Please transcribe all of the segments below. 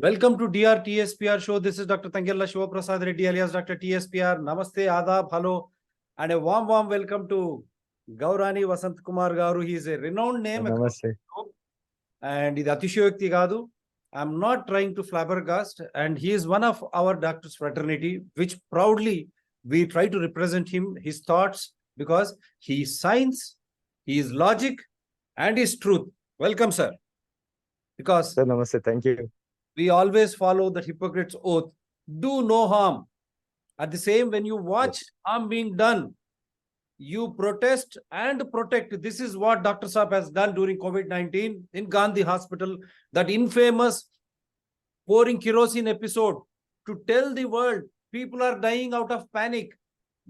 Welcome to DRTSPR show. This is Dr. Tangella Shivaprasad Reddy alias Dr. TSPR. Namaste, Adab, hello, and a warm welcome to Gourani Vasanth Kumar Garu. He is a renowned name. Namaste. And ఇది అతిశయోక్తి కాదు. I'm not trying to flabbergast, and he is one of our doctors fraternity, which proudly we try to represent him, his thoughts, because he is science, he is logic, and his truth. Welcome, sir. Because Sir, namaste. Thank you. we always follow the hypocrite's oath. Do no harm. At the same, when you watch harm being done, you protest and protect. This is what Dr. Saab has done during COVID-19 in Gandhi Hospital, that infamous pouring kerosene episode, to tell the world people are dying out of panic.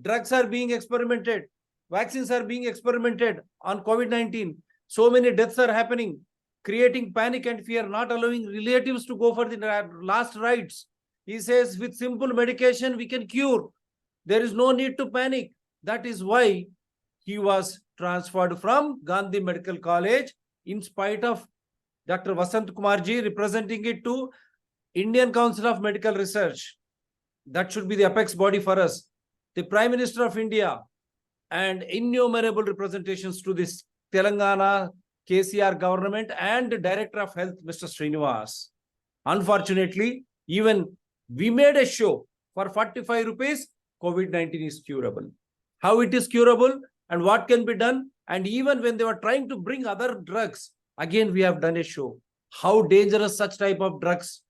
Drugs are being experimented. Vaccines are being experimented on COVID-19. So many deaths are happening, creating panic and fear, not allowing relatives to go for the last rites. He says with simple medication, we can cure. There is no need to panic. That is why he was transferred from Gandhi Medical College in spite of Dr. Vasanth Kumarji representing it to Indian Council of Medical Research. That should be the apex body for us. The Prime Minister of India and innumerable representations to this Telangana KCR government and Director of Health, Mr. Srinivas. Unfortunately, even we made a show for 45 rupees, COVID-19 is curable. How it is curable and what can be done. And even when they were trying to bring other drugs, again, we have done a show. How dangerous such type of drugs,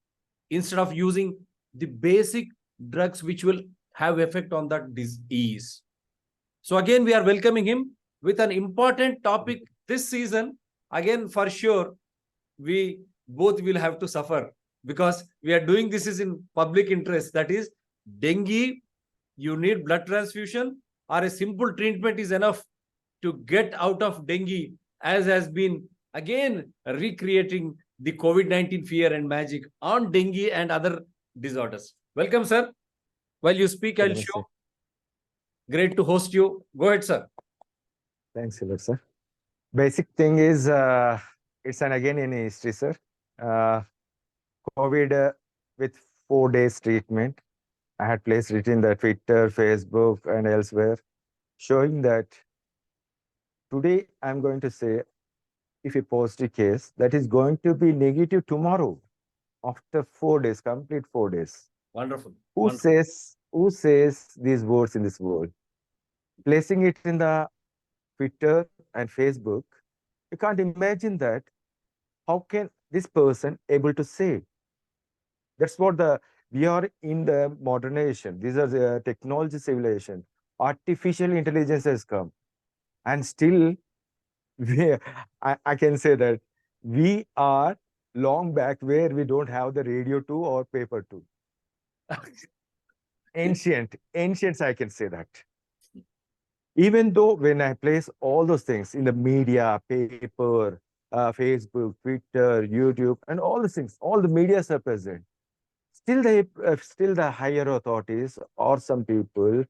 instead of using the basic drugs which will have effect on that disease. So again, we are welcoming him with an important topic this season. Again, for sure, we both will have to suffer because we are doing this is in public interest. That is dengue. You need blood transfusion, or a simple treatment is enough to get out of dengue, as has been again recreating the COVID-19 fear and magic on dengue and other disorders. Welcome, sir. While you speak, I'll show. Great to host you. Go ahead, sir. Thanks, sir. Basic thing is, it's an again in history, sir. COVID with 4 days treatment. I had placed it in the Twitter, Facebook, and elsewhere, showing that today I'm going to say, if a positive case, that is going to be negative tomorrow, after 4 days, complete 4 days. Wonderful. Who says these words in this world? Placing it in the Twitter and Facebook, you can't imagine that. How can this person able to say? That's what we are in the modernization. These are the technology civilization. Artificial intelligence has come. And still, I can say that we are long back where we don't have the radio too or paper too. Ancients, I can say that. Even though when I place all those things in the media, paper, Facebook, Twitter, YouTube, and all these things, all the medias are present. Still the higher authorities or some people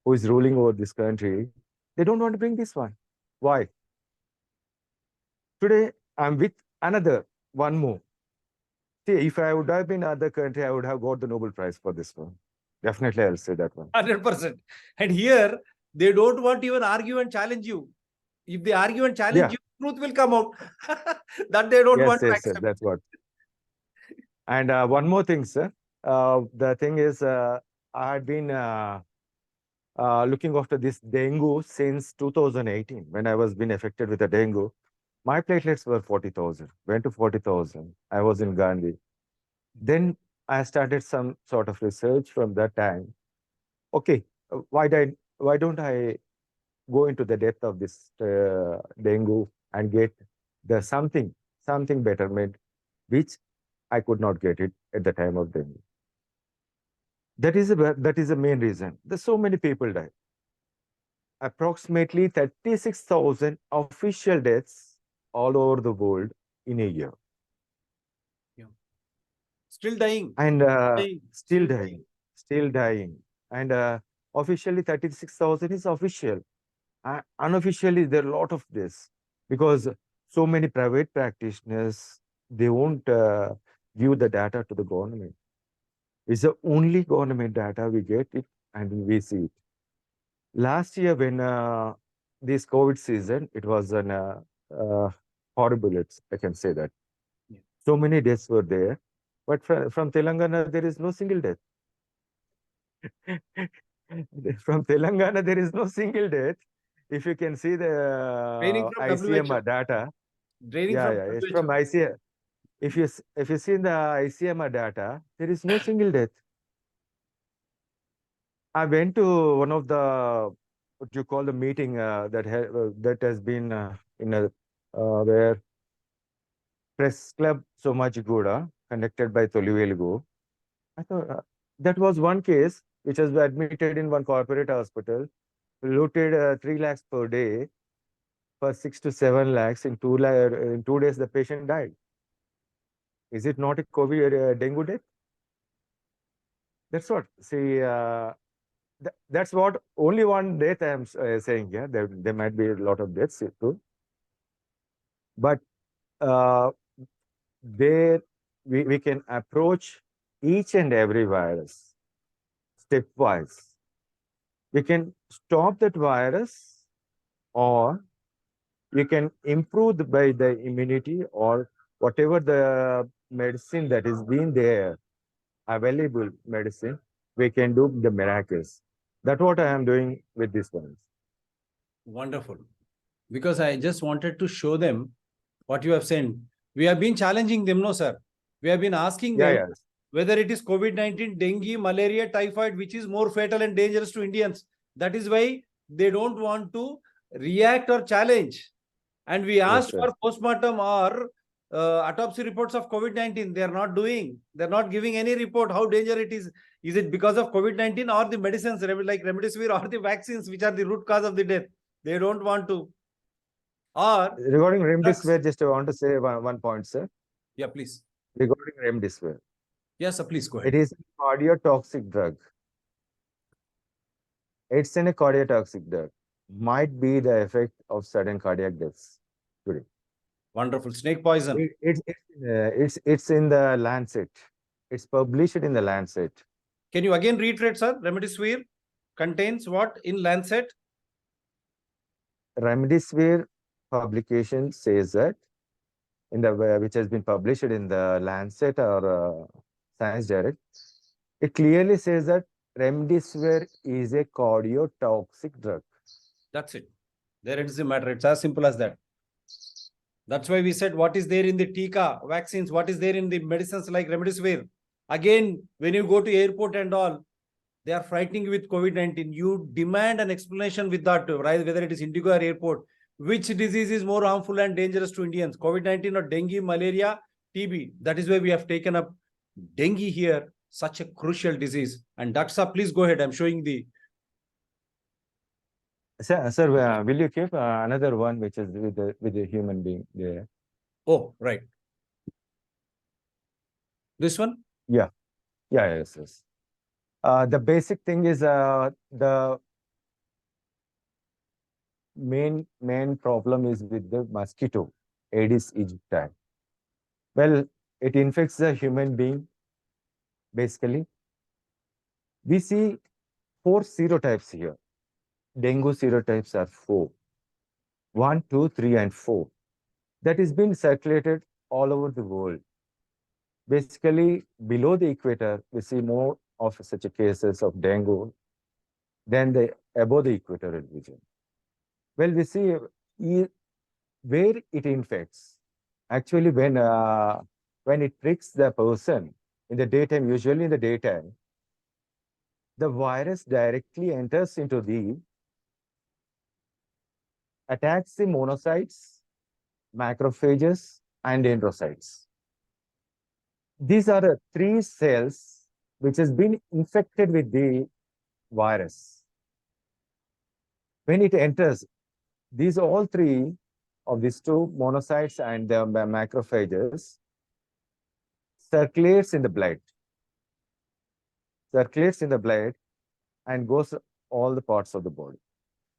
who is ruling over this country, they don't want to bring this one. Why? Today, I'm with one more. See, if I would have been in other country, I would have got the Nobel Prize for this one. Definitely, I'll say that one. 100%. And here, they don't want to even argue and challenge you. If they argue and challenge you, truth will come out. That they don't want to accept. Yes, that's what. And one more thing, sir. The thing is, I had been looking after this dengue since 2018, when I was being affected with the dengue. My platelets were 40,000, went to 40,000. I was in Gandhi. Then I started some sort of research from that time. Okay, why don't I go into the depth of this dengue and get the something betterment, which I could not get it at the time of dengue. That is the main reason. There's so many people die. Approximately 36,000 official deaths all over the world in a year. Yeah. Still dying. And still dying. And officially 36,000 is official. Unofficially, there are a lot of this, because so many private practitioners, they won't give the data to the government. It's the only government data we get it and we see it. Last year, when this COVID season, it was an horrible. I can say that. Yeah. So many deaths were there, but from Telangana there is no single death. From Telangana there is no single death. If you can see the Training from WHO. ICMR data, Training yeah, from yeah, it's from WHO. ICMR. If you see the ICMR data, there is no single death. I went to one of the what you call the meeting that has been in a where press club Somajigoda conducted by Tolivelugu. I thought that was one case which was admitted in one corporate hospital, looted 3 lakhs per day for 6 to 7 lakhs in 2 days the patient died. Is it not a COVID dengue death? That's what. See, that's what only one death I'm saying here. There might be a lot of deaths too, but uh, there we can approach each and every virus stepwise. We can stop that virus, or we can improve by the immunity, or whatever the medicine that is being there, available medicine, we can do the miracles. That's what I am doing with this one. Wonderful. Because I just wanted to show them what you have sent. We have been challenging them, no, sir. We have been asking Yeah, them yeah. whether it is COVID-19, dengue, malaria, typhoid, which is more fatal and dangerous to Indians. That is why they don't want to react or challenge. And we Yes, asked yes. for postmortem or autopsy reports of COVID-19. They are not doing. They're not giving any report how dangerous it is. Is it because of COVID-19 or the medicines like remdesivir or the vaccines, which are the root cause of the death? They don't want to. Or Regarding drugs. remdesivir, just I want to say one point, sir. Yeah, please. Regarding remdesivir, Yes, sir, please go it ahead. is a cardiotoxic drug. It's in a cardiotoxic drug. Might be the effect of sudden cardiac deaths today. Wonderful. Snake poison. It's in the Lancet. It's published in the Lancet. Can you again reiterate, sir? Remdesivir contains what in Lancet? Remdesivir publication says that which has been published in the Lancet or Science Direct, it clearly says that remdesivir is a cardiotoxic drug. That's it. There it is the matter. It's as simple as that. That's why we said what is there in the Tika vaccines, what is there in the medicines like remdesivir. Again, when you go to airport and all, they are frightening you with COVID-19. You demand an explanation with that, right? Whether it is Indigo or airport, which disease is more harmful and dangerous to Indians, COVID-19 or dengue, malaria, TB. That is why we have taken up dengue here, such a crucial disease. And Daksa, please go ahead. I'm showing the. Sir, will you keep another one which is with the human being there? Oh, right. This one? Yeah, yes, yes. The basic thing is the main problem is with the mosquito, Aedes aegypti. Well, it infects the human being. Basically, we see 4 serotypes here. Dengue serotypes are 4. 1, 2, 3, and 4. That is being circulated all over the world. Basically, below the equator, we see more of such cases of dengue than above the equatorial region. Well, we see where it infects. Actually, when it pricks the person in the daytime, usually in the daytime, the virus directly enters into attacks the monocytes, macrophages, and dendrocytes. These are the 3 cells which has been infected with the virus. When it enters, these all 3 of these 2 monocytes and the macrophages circulates in the blood and goes all the parts of the body.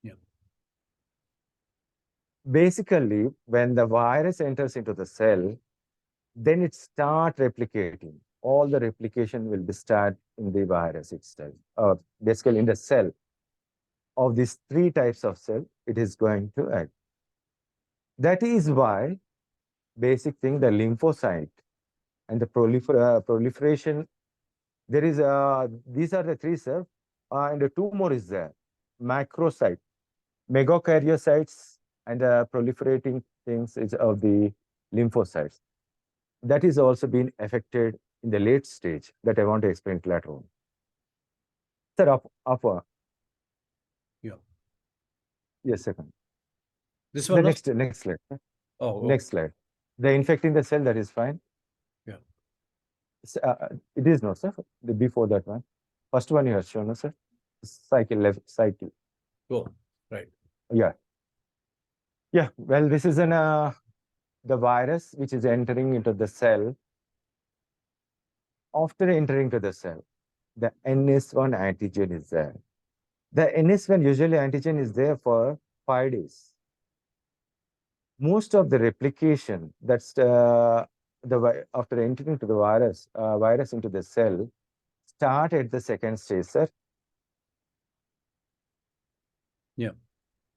Yeah. Basically, when the virus enters into the cell, then it start replicating. All the replication will be start in the virus itself, or basically in the cell. Of these three types of cell, it is going to act. That is why basic thing, the lymphocyte and the proliferation, there is these are the three cells, and the two more is there. Macrocyte, megakaryocytes, and the proliferating things is of the lymphocytes. That is also been affected in the late stage that I want to explain later on. Sir, upper. Yeah. Yes, second. This The one. next slide. Oh, next slide. The infecting the cell, that is fine. Yeah. It is not, sir. The before that one. First one you have shown us, sir. Cycle, left cycle. Oh, right. Yeah. Yeah. Well, this is the virus which is entering into the cell. After entering to the cell, the NS1 antigen is there. The NS1 usually antigen is there for 5 days. Most of the replication that's after entering to the virus into the cell start at the second stage, sir. Yeah.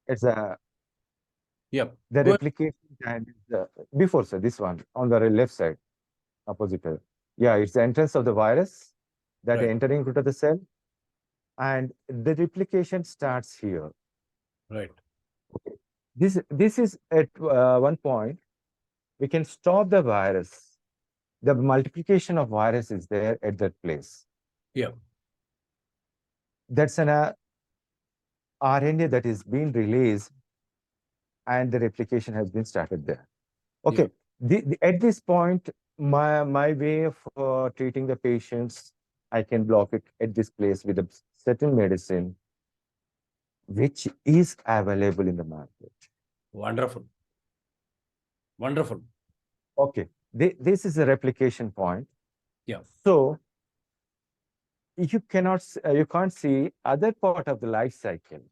It's a Yeah. the replication time is before, sir, this one on the left side, opposite. Yeah, it's the entrance of the virus that Right. entering into the cell, and the replication starts here. Right. Okay. This is at one point we can stop the virus. The multiplication of virus is there at that place. Yeah. That's an RNA that is being released, and the replication has been started there. Okay. Yeah. At this point, my way of treating the patients, I can block it at this place with a certain medicine which is available in the market. Wonderful. Wonderful. Okay. This is a replication point. Yeah. So you can't see other part of the life cycle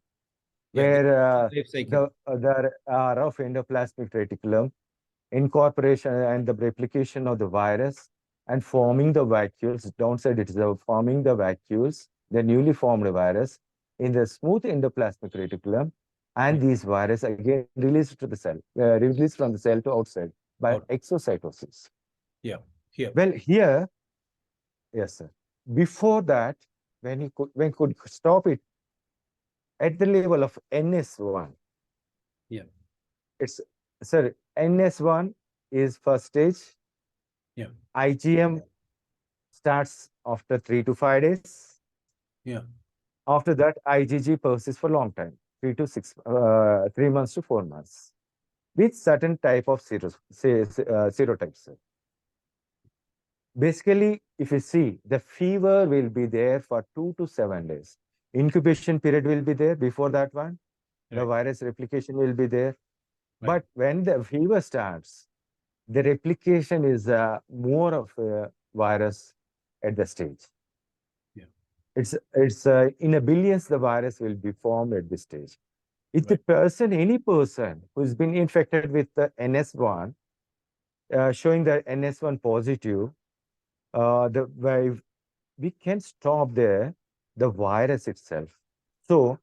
where the rough endoplasmic reticulum incorporation and the replication of the virus and forming the vacuoles. Downside, it is forming the vacuoles, the newly formed virus in the smooth endoplasmic reticulum, and these virus again released to the cell, released from the cell to outside by exocytosis. Yeah. Here. Well, here, yes, sir. Before that, when could stop it at the level of NS1. Yeah. It's, sir, NS1 is first stage. Yeah. IgM starts after 3 to 5 days. Yeah. After that, IgG persists for a long time, 3 months to 4 months, with certain type of serotypes. Basically, if you see, the fever will be there for 2 to 7 days. Incubation period will be there before that one. Right. The virus replication will be there. Right. But when the fever starts, the replication is more of a virus at the stage. Yeah. It's in a billions the virus will be formed at this stage. If the person, any person who's been infected with the NS1, showing the NS1 positive, we can stop the virus itself. So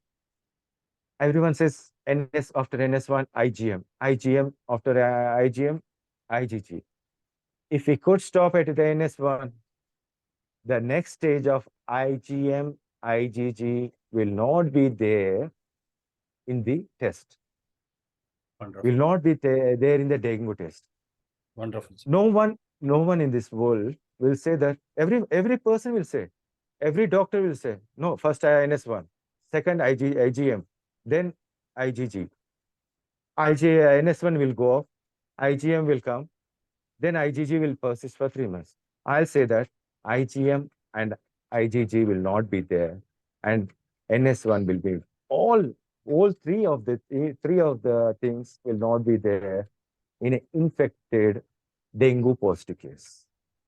everyone says NS after NS1, IgM, IgM after IgM, IgG. If we could stop at the NS1, the next stage of IgM, IgG will not be there in the test. Wonderful. Will not be there in the Dengue test. Wonderful. No one in this world will say that. Every person will say, every doctor will say, no, first NS1, second IgM, then IgG. NS1 will go off, IgM will come, then IgG will persist for 3 months. I'll say that IgM and IgG will not be there, and NS1 will be all three of the things will not be there in an infected dengue positive case.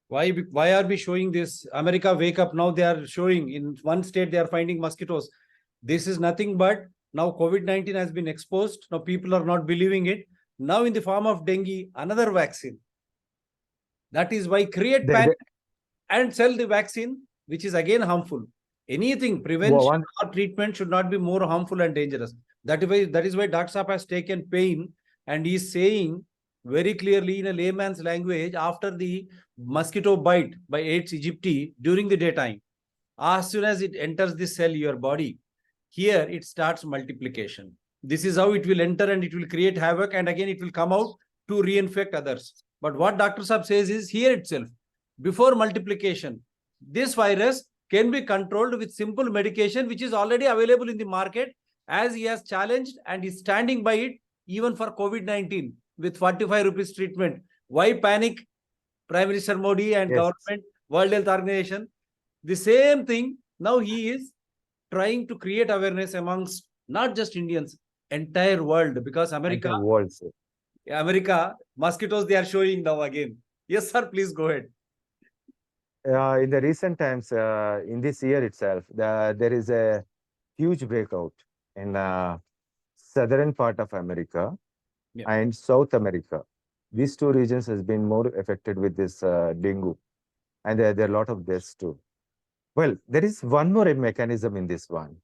Why are we showing this? America, wake up now. They are showing in one state they are finding mosquitoes. This is nothing but now COVID-19 has been exposed. Now people are not believing it. Now in the form of dengue, another vaccine. That is why create They- panic and sell the vaccine, which is again harmful. Anything, prevention one, or treatment should not be more harmful and dangerous. That is why Dr. Saab has taken pain and he is saying very clearly in a layman's language, after the mosquito bite by Aedes aegypti during the daytime, as soon as it enters the cell, your body, here it starts multiplication. This is how it will enter and it will create havoc, and again it will come out to reinfect others. But what Dr. Saab says is here itself, before multiplication, this virus can be controlled with simple medication which is already available in the market, as he has challenged and is standing by it even for COVID-19 with 45 rupees treatment. Why panic? Prime Minister Modi and yes, government, World Health Organization, the same thing. Now he is trying to create awareness amongst not just Indians, entire world, because America, entire world, sir. mosquitoes they are showing now again. Yes, sir, please go ahead. In the recent times, in this year itself, there is a huge breakout in southern part of America Yeah. and South America. These two regions has been more affected with this dengue, and there are a lot of deaths too. Well, there is one more mechanism in this one.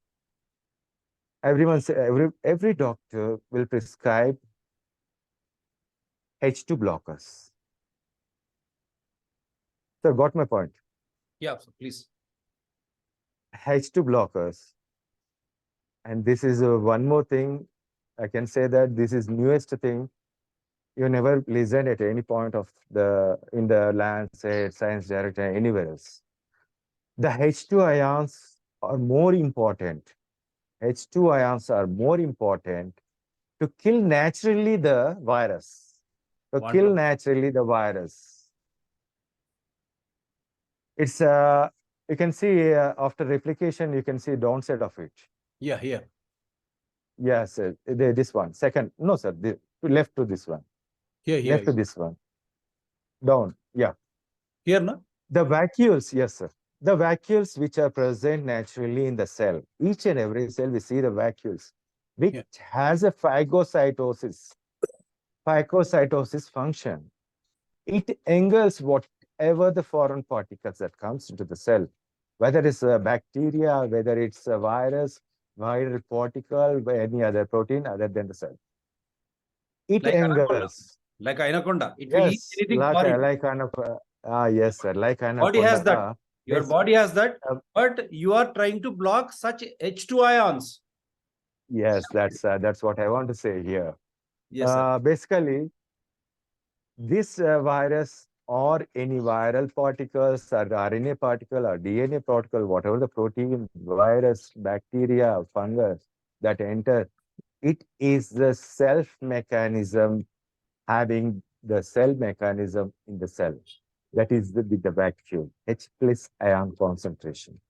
Every doctor will prescribe H2 blockers. So got my point. Yeah, so please. H2 blockers. And this is one more thing. I can say that this is newest thing. You never listen at any point of in the Lancet, Science Direct, anywhere else. The H2 ions are more important. H2 ions are more important to kill naturally the virus. To kill Wonderful. naturally the virus. It's you can see after replication, you can see downside of it. Yeah, here. Yes, this one. Second, no, sir, left to this one. Here, Left to this one. Down, yeah. Here, no? The vacuoles, yes, sir. The vacuoles which are present naturally in the cell. Each and every cell, we see the vacuoles, which has a phagocytosis function. It engulfs whatever the foreign particles that comes into the cell, whether it's a bacteria, whether it's a virus, viral particle, any other protein other than the cell. It Like anaconda. engulfs. Like anaconda. It will eat Yes, anything foreign. yes, sir, like Body has that. anaconda. Your Yes, body has that, uh, but you are trying to block such H2 ions. yes, that's what I want to say here. Yes, sir. Basically, this virus or any viral particles or RNA particle or DNA particle, whatever the protein, virus, bacteria, fungus that enter, it is the self mechanism having the cell mechanism in the cell. That is with the vacuole, H plus ion concentration.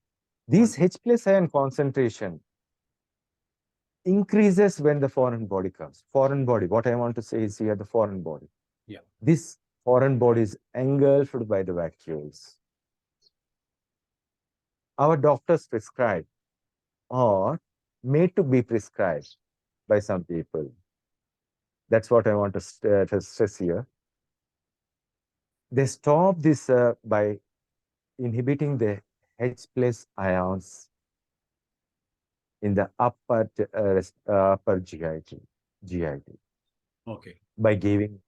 This H plus ion concentration increases when the foreign body comes. Foreign body, what I want to say is here the foreign body. Yeah. This foreign body is engulfed by the vacuoles. Our doctors prescribe or made to be prescribed by some people. That's what I want to stress here. They stop this by inhibiting the H plus ions in the upper GIT Okay. by giving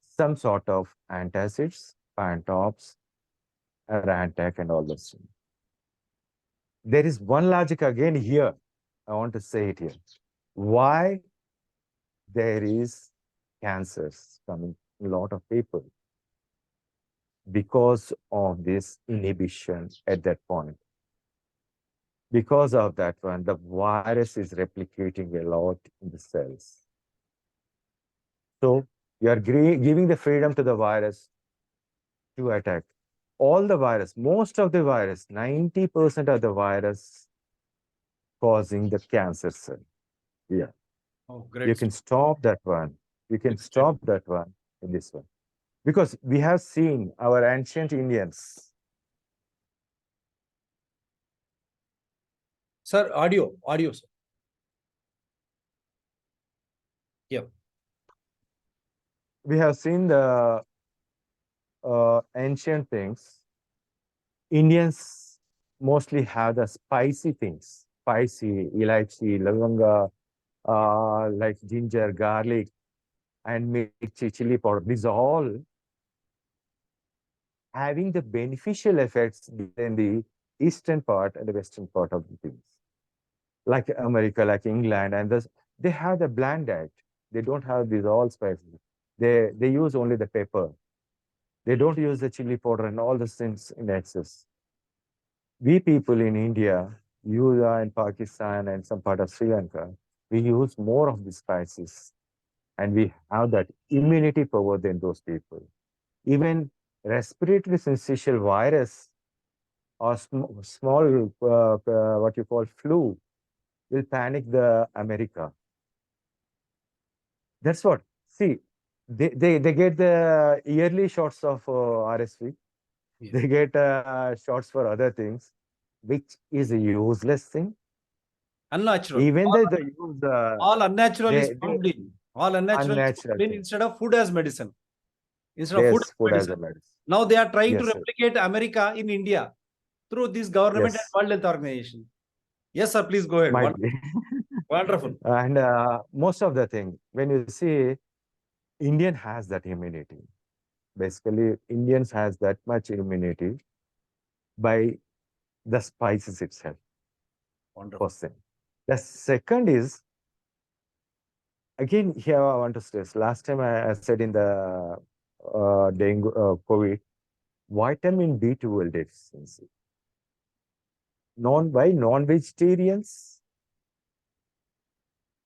some sort of antacids, pantops, Rantac, and all those things. There is one logic again here. I want to say it here. Why there is cancers coming in a lot of people? Because of this inhibition at that point. Because of that one, the virus is replicating a lot in the cells. So you are giving the freedom to the virus to attack. All the virus, most of the virus, 90% of the virus causing the cancer cell. Yeah. Oh, great. You can stop that one. You can Great. stop that one in this one. Because we have seen our ancient Indians. Sir, audio, sir. Yeah. We have seen the ancient things, Indians mostly have the spicy things, spicy, elaichi, lavanga, like ginger, garlic, and mirchi, chili powder. These all having the beneficial effects in the eastern part and the western part of the things. Like America, like England, and this, they have the bland diet. They don't have these all spices. They use only the pepper. They don't use the chili powder and all these things in excess. We people in India, you in Pakistan and some part of Sri Lanka, we use more of the spices and we have that immunity power than those people. Even respiratory syncytial virus or small, what you call flu, will panic the America. That's what. See, they get the yearly shots of RSV. Yeah. They get shots for other things, which is a useless thing. Unnatural. Even though they use All unnatural is they pumped in. All unnatural is unnatural pumped in thing. instead of food as medicine. Instead of food There's as food as a medicine. medicine. Now they are trying to Yes, sir. replicate America in India through this government and Yes, World Health Organization. Yes, sir. Please go ahead. might be. Wonderful. And most of the thing, when you see Indian has that immunity. Basically, Indians has that much immunity by the spices itself. Wonderful. First thing. The second is, again, here I want to stress. Last time I said in the dengue, COVID, vitamin B12 deficiency. Why non-vegetarians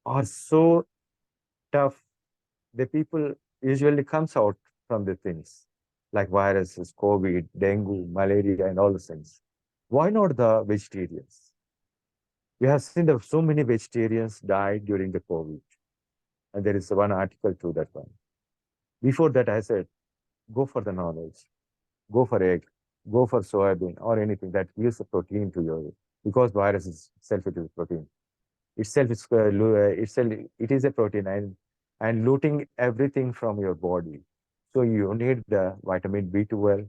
are so tough. The people usually comes out from the things like viruses, COVID, dengue, malaria, and all the things. Why not the vegetarians? We have seen that so many vegetarians died during the COVID. And there is one article to that one. Before that, I said, go for the non-veg, go for egg, go for soybean or anything that gives a protein to your, because virus is itself, it is a protein. Itself is, it is a protein and looting everything from your body. So you need the vitamin B12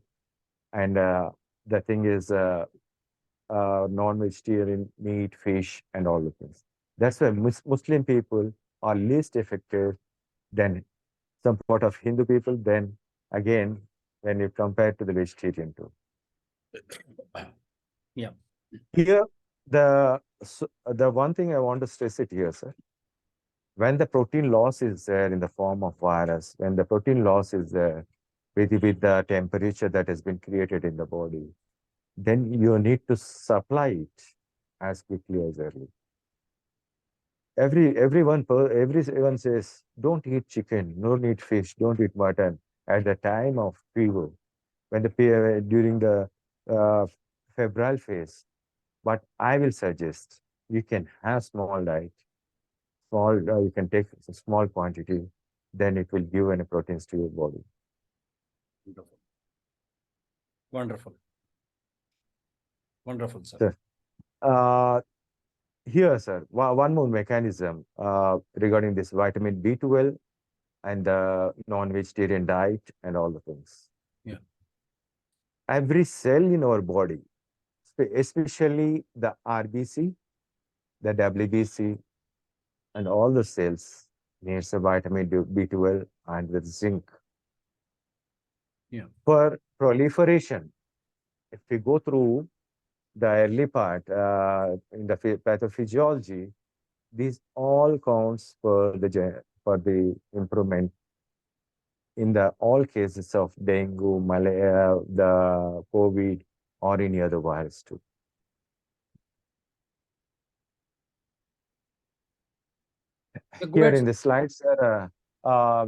and the thing is non-vegetarian meat, fish, and all the things. That's why Muslim people are least affected than some part of Hindu people. Then again, when you compare to the vegetarian too. Yeah. Here, the one thing I want to stress it here, sir. When the protein loss is there in the form of virus, when the protein loss is there with the temperature that has been created in the body, then you need to supply it as quickly as early. Everyone says, don't eat chicken, don't eat fish, don't eat mutton at the time of fever, when during the uh, febrile phase. But I will suggest you can have small diet, you can take a small quantity, then it will give any proteins to your body. Wonderful. Wonderful. Wonderful, sir. Sir. Here, sir, one more mechanism regarding this vitamin B12 and the non-vegetarian diet and all the things. Yeah. Every cell in our body, especially the RBC, the WBC, and all the cells needs a vitamin B12 and with zinc. Yeah. For proliferation, if we go through the early part in the pathophysiology, these all counts for the improvement in the all cases of dengue, malaria, the COVID, or any other virus too. Here in the slides, sir,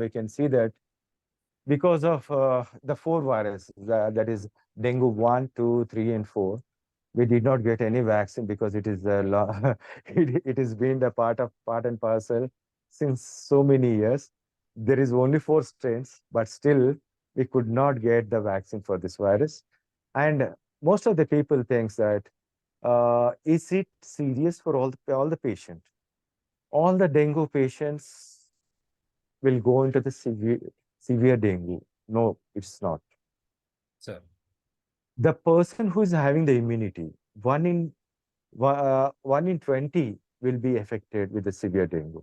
we can see that because of the four viruses, that is dengue 1, 2, 3, and 4, we did not get any vaccine because it is it has been the part and parcel since so many years. There is only 4 strains, but still we could not get the vaccine for this virus. And most of the people thinks that is it serious for all the patients? All the dengue patients will go into the severe dengue. No, it's not. Sir. The person who is having the immunity, 1 in 20 will be affected with the severe dengue.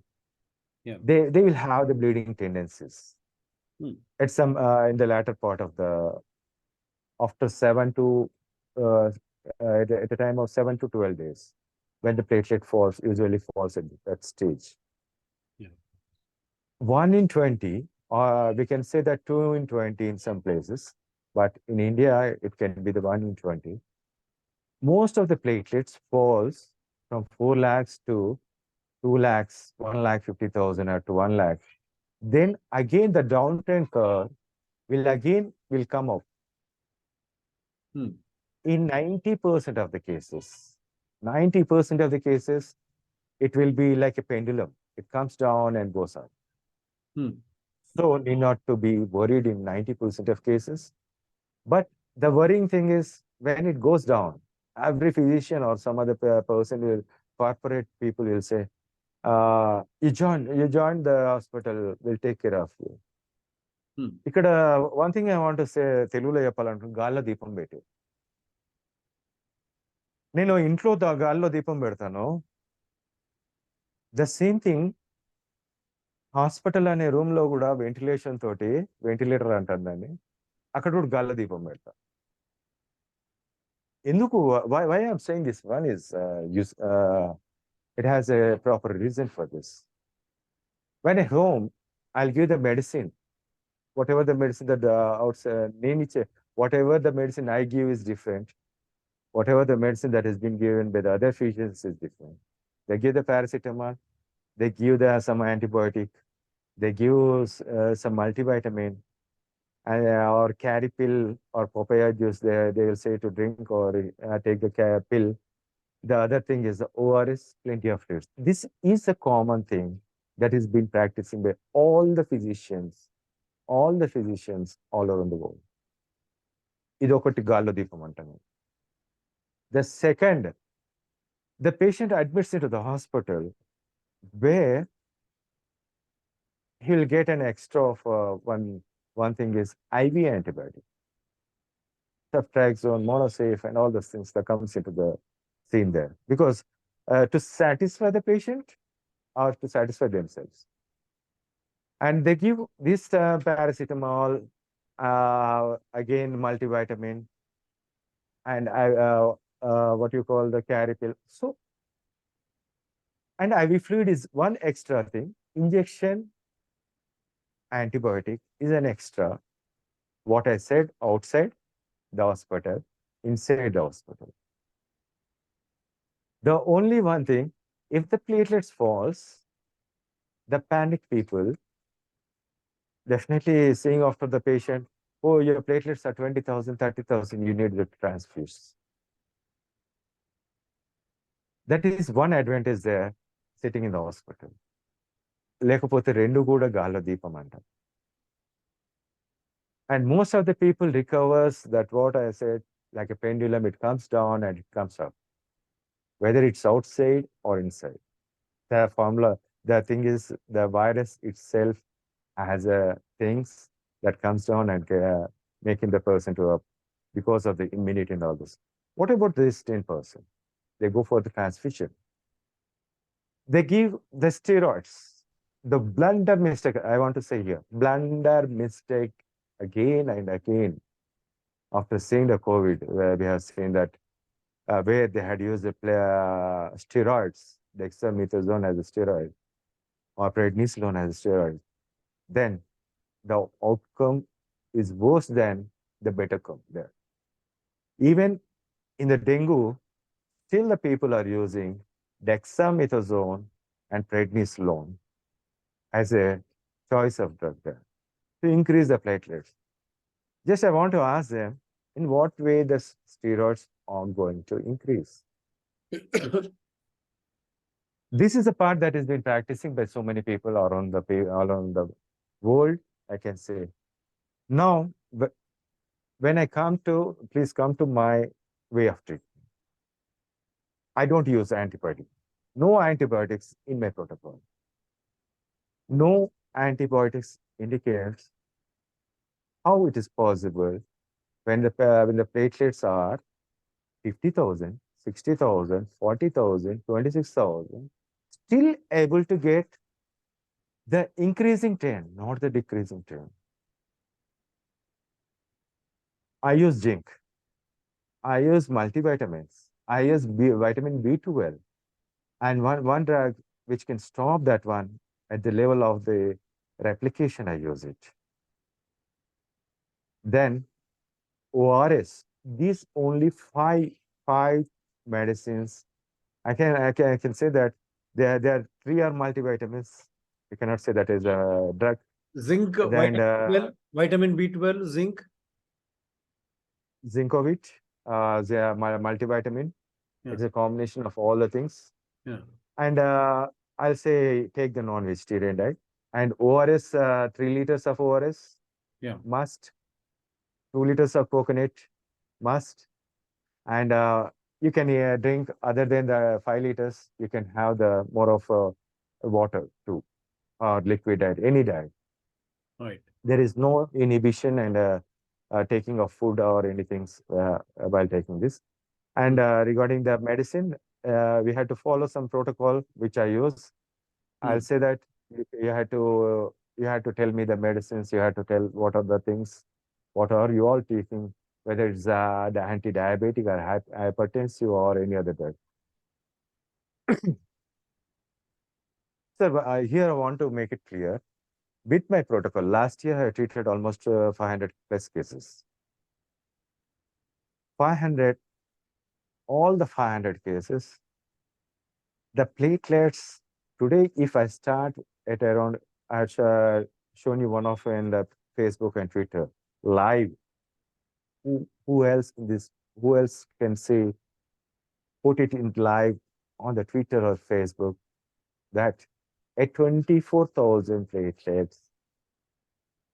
Yeah. They will have the bleeding tendencies. Hmm. At some in the latter part of the after 7 to at the time of 7 to 12 days, when the platelet falls usually falls at that stage. Yeah. 1 in 20, or we can say that 2 in 20 in some places, but in India it can be the 1 in 20. Most of the platelets falls from 4 lakhs to 2 lakhs, 1,50,000 or to 1 lakh. Then again the downtrend curve will come up. Hmm. In 90% of the cases, 90% of the cases, it will be like a pendulum. It comes down and goes up. Hmm. So need not to be worried in 90% of cases. But the worrying thing is when it goes down, every physician or some other person will, corporate people will say, you join the hospital, we'll take care of you. Hmm. ఇక్కడ one thing I want say తెలుగులో చెప్పాలంటే గాల్లో దీపం పెట్టి నేను ఇంట్లో గాల్లో దీపం పెడతాను. ద సేమ్ థింగ్ హాస్పిటల్ అనే రూమ్ లో కూడా వెంటిలేషన్ తోటి, వెంటిలేటర్ అంటారు దాన్ని, అక్కడ కూడా గాల్లో దీపం పెడతా. ఎందుకు why I'm saying this one is it has a proper reason for this. When at home I'll give the medicine, whatever the medicine that whatever the medicine I give is different. Whatever the medicine that has been given by the other physicians is different. They give the paracetamol, they give some antibiotic, they give some multivitamin, and or carry pill or papaya juice. They will say to drink or take the pill. The other thing is the ORS, plenty of fluids. This is a common thing that is been practicing by all the physicians all around the world. ఇది ఒకటి గాల్లో దీపం అంటాను. The second, the patient admits into the hospital where he will get an extra of one thing is IV antibiotic, ceftriaxone, monosafe, and all those things that comes into the scene there, because to satisfy the patient or to satisfy themselves. And they give this paracetamol, again multivitamin, and what you call the carry pill. So, and IV fluid is one extra thing. Injection antibiotic is an extra. What I said, outside the hospital, inside the hospital. The only one thing, if the platelets falls, the panic people definitely saying after the patient, oh, your platelets are 20,000, 30,000, you need the transfuse. That is one advantage there, sitting in the hospital. లేకపోతే రెండు కూడా గాల్లో దీపం అంటారు. And most of the people recovers that what I said, like a pendulum, it comes down and it comes up, whether it's outside or inside. The formula, the thing is, the virus itself has things that comes down and making the person to up because of the immunity and all this. What about this 10%? They go for the transfusion. They give the steroids. The blunder mistake, I want to say here, blunder mistake again and again. After seeing the COVID, where we have seen that where they had used the steroids, dexamethasone as a steroid, or prednisolone as a steroid, then the outcome is worse than the better come there. Even in the dengue, still the people are using dexamethasone and prednisolone as a choice of drug there to increase the platelets. Just I want to ask them, in what way the steroids are going to increase? This is a part that has been practicing by so many people around the world, I can say. Now, when I come to, please come to my way of treatment. I don't use antibiotics. No antibiotics in my protocol. No antibiotics indicates how it is possible when the platelets are 50,000, 60,000, 40,000, 26,000, still able to get the increasing trend, not the decreasing trend. I use zinc. I use multivitamins. I use vitamin B12. And one drug which can stop that one at the level of the replication, I use it. Then ORS, these only five medicines. I can say that there are three are multivitamins. You cannot say that is a drug. Zinc, Then vitamin B12, zinc. Zincovit, they are multivitamin. Yeah. It's a combination of all the things. Yeah. And I'll say take the non-vegetarian diet. And ORS, 3 liters of ORS, Yeah. must. 2 liters of coconut, must. And you can drink other than the 5 liters. You can have the more of water too, or liquid diet, any diet. Right. There is no inhibition and taking of food or anything while taking this. And regarding the medicine, we had to follow some protocol which I use. I'll say that you had to tell me the medicines. You had to tell what are the things, what are you all taking, whether it's the anti-diabetic or hypertensive or any other drug. Sir, here I want to make it clear. With my protocol, last year I treated almost 500 plus cases. 500, all the 500 cases, the platelets, today if I start at around, I've shown you one of in the Facebook and Twitter, live. Who else in this, who else can say, put it in live on the Twitter or Facebook, that at 24,000 platelets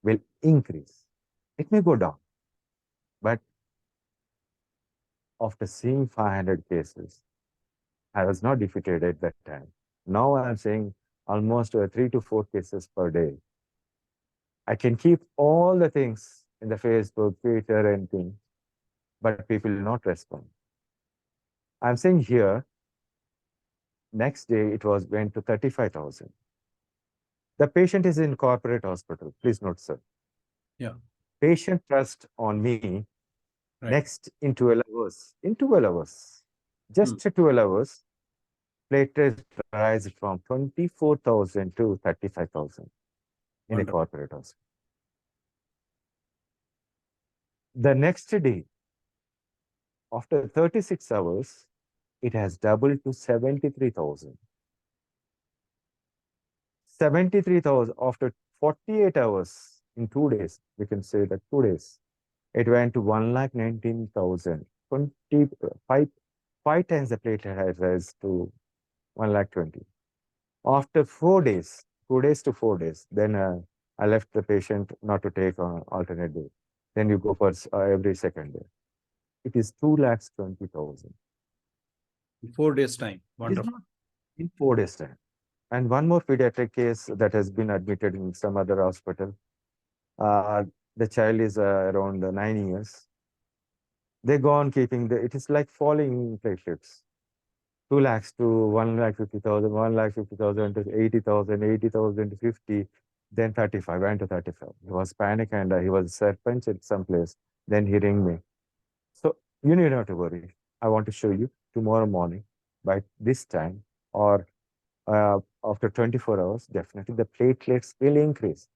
will increase. It may go down, but after seeing 500 cases, I was not defeated at that time. Now I'm saying almost 3 to 4 cases per day. I can keep all the things in the Facebook, Twitter, and things, but people will not respond. I'm saying here, next day it went to 35,000. The patient is in corporate hospital. Please note, sir. Yeah. Patient trust on me. Right. Next in 12 hours. In 12 hours, just 12 hours, platelets rise from 24,000 to 35,000 in a corporate hospital. The next day, after 36 hours, it has doubled to 73,000. 73,000 after 48 hours in 2 days, we can say that 2 days, it went to 1,19,000. 5 times the platelet had raised to 1,20,000. After 4 days, 2 days to 4 days, then I left the patient not to take alternate day. Then you go for every second day. It is 2,20,000. In 4 days' time. Wonderful. In 4 days' time. And one more pediatric case that has been admitted in some other hospital. The child is around 9 years. They go on keeping it is like falling platelets. 2 lakhs to 1,50,000, 1,50,000 to 80,000, 80,000 to 50, then 35, went to 35. He was panic and he was serpent at some place. Then he rang me. So you need not to worry. I want to show you tomorrow morning by this time or after 24 hours, definitely the platelets will increase.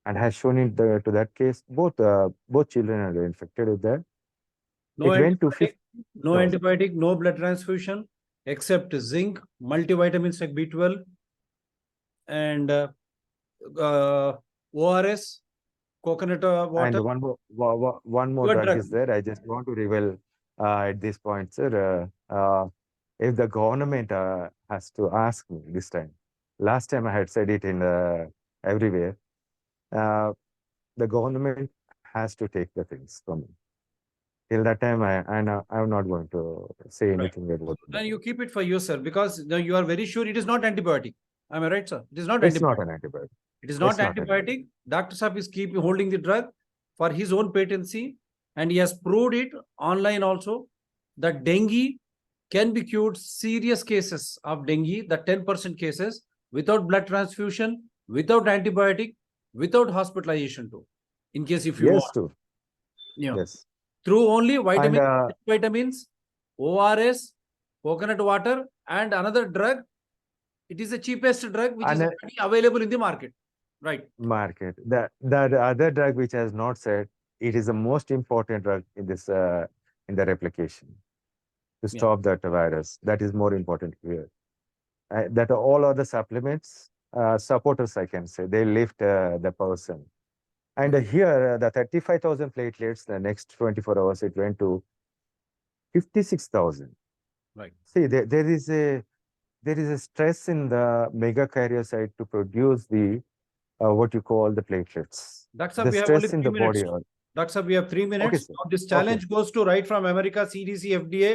And has shown it to that case, both children are infected with that. No antibiotic, no blood transfusion, except zinc, multivitamins like B12, and ORS, coconut water. And one more drug is there. I just want to reveal at this point, sir. If the government has to ask me this time, last time I had said it in everywhere, the government has to take the things from me. Till that time, I'm not going to say anything about it. And you keep it for yourself because you are very sure it is not antibiotic. Am I right, sir? It is not It's antibiotic. not an antibiotic. It is not antibiotic. Dr. Saab is keep holding the drug for his own patency and he has proved it online also that dengue can be cured, serious cases of dengue, the 10% cases, without blood transfusion, without antibiotic, without hospitalization too, in case if you Yes, want. too. Yeah. Yes. Through only And vitamins, ORS, coconut water, and another drug. It is the cheapest drug which is and already available in the market. Right. market. The other drug which has not said, it is the most important drug in this in the replication to Yeah. stop that virus. That is more important here. That all other supplements, supporters, I can say, they lift the person. And here, the 35,000 platelets, the next 24 hours, it went to 56,000. Right. See, there is a stress in the megakaryocyte to produce the what you call the platelets. That's how The we have only stress in 3 the minutes. body. That's how we have 3 Okay, minutes. sir. Now this Okay. challenge goes to right from America, CDC, FDA,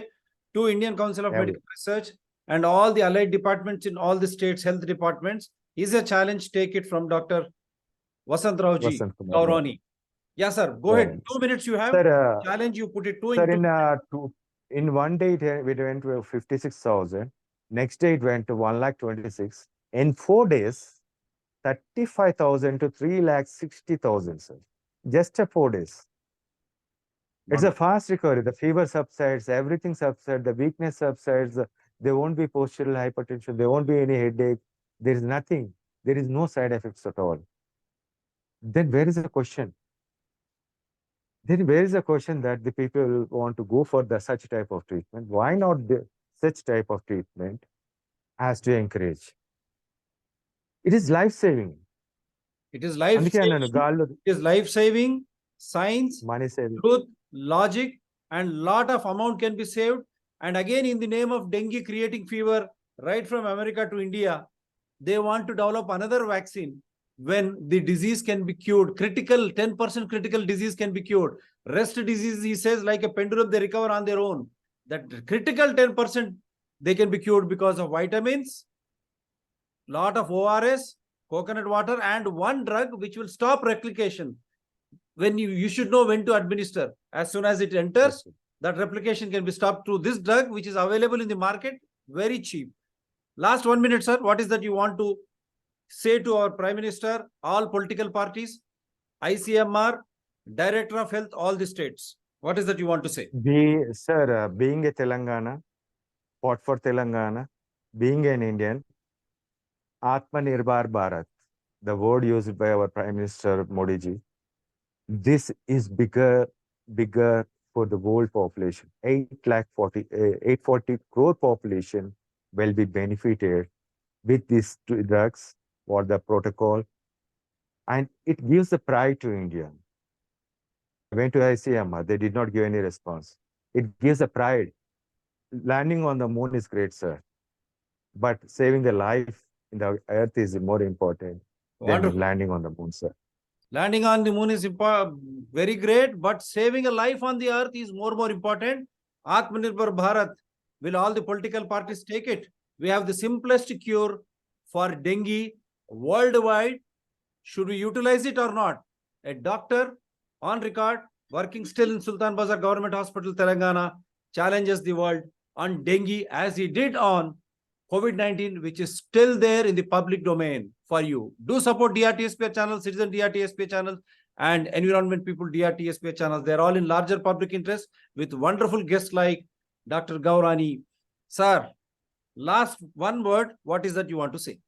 to Indian Council of Yeah, Medical Research, and all the allied departments in all the states, health departments. Is a challenge. Take it from Dr. Vasanth Raoji, Vasanth Kumar. Gourani. Yes, sir. Go ahead. 2 minutes you have. Sir, Challenge you put it sir, into. in one day it went to 56,000. Next day it went to 1,26,000. In 4 days, 35,000 to 3,60,000, sir. Just a 4 days. It's a fast recovery. The fever subsides, everything subsides, the weakness subsides. There won't be postural hypertension. There won't be any headache. There is nothing. There is no side effects at all. Then where is the question? Then where is the question that the people want to go for the such type of treatment? Why not such type of treatment has to encourage? It is life-saving. It is life-saving. It is life-saving, science, money saving, truth, logic, and lot of amount can be saved. And again, in the name of dengue creating fever, right from America to India, they want to develop another vaccine when the disease can be cured. Critical, 10% critical disease can be cured. Rest disease, he says, like a pendulum, they recover on their own. That critical 10%, they can be cured because of vitamins, lot of ORS, coconut water, and one drug which will stop replication. When you should know when to administer. As soon as it enters, that replication can be stopped through this drug, which is available in the market, very cheap. Last 1 minute, sir. What is that you want to say to our Prime Minister, all political parties, ICMR, Director of Health, all the states? What is that you want to say? Sir, being a Telangana, fought for Telangana, being an Indian, Atmanirbhar Bharat, the word used by our Prime Minister Modi ji, this is bigger for the world population. 840 crore population will be benefited with these drugs or the protocol, and it gives the pride to India. I went to ICMR, they did not give any response. It gives a pride. Landing on the moon is great, sir, but saving the life in the earth is more important than landing on the moon, sir. Landing on the moon is very great, but saving a life on the earth is more important. Atmanirbhar Bharat, will all the political parties take it? We have the simplest cure for dengue worldwide. Should we utilize it or not? A doctor on record, working still in Sultan Bazar Government Hospital, Telangana, challenges the world on dengue as he did on COVID-19, which is still there in the public domain for you. Do support DRTSPA channel, Citizen DRTSPA channel, and Environment People DRTSPA channels. They're all in larger public interest with wonderful guests like Dr. Gourani. Sir, last one word, what is that you want to say?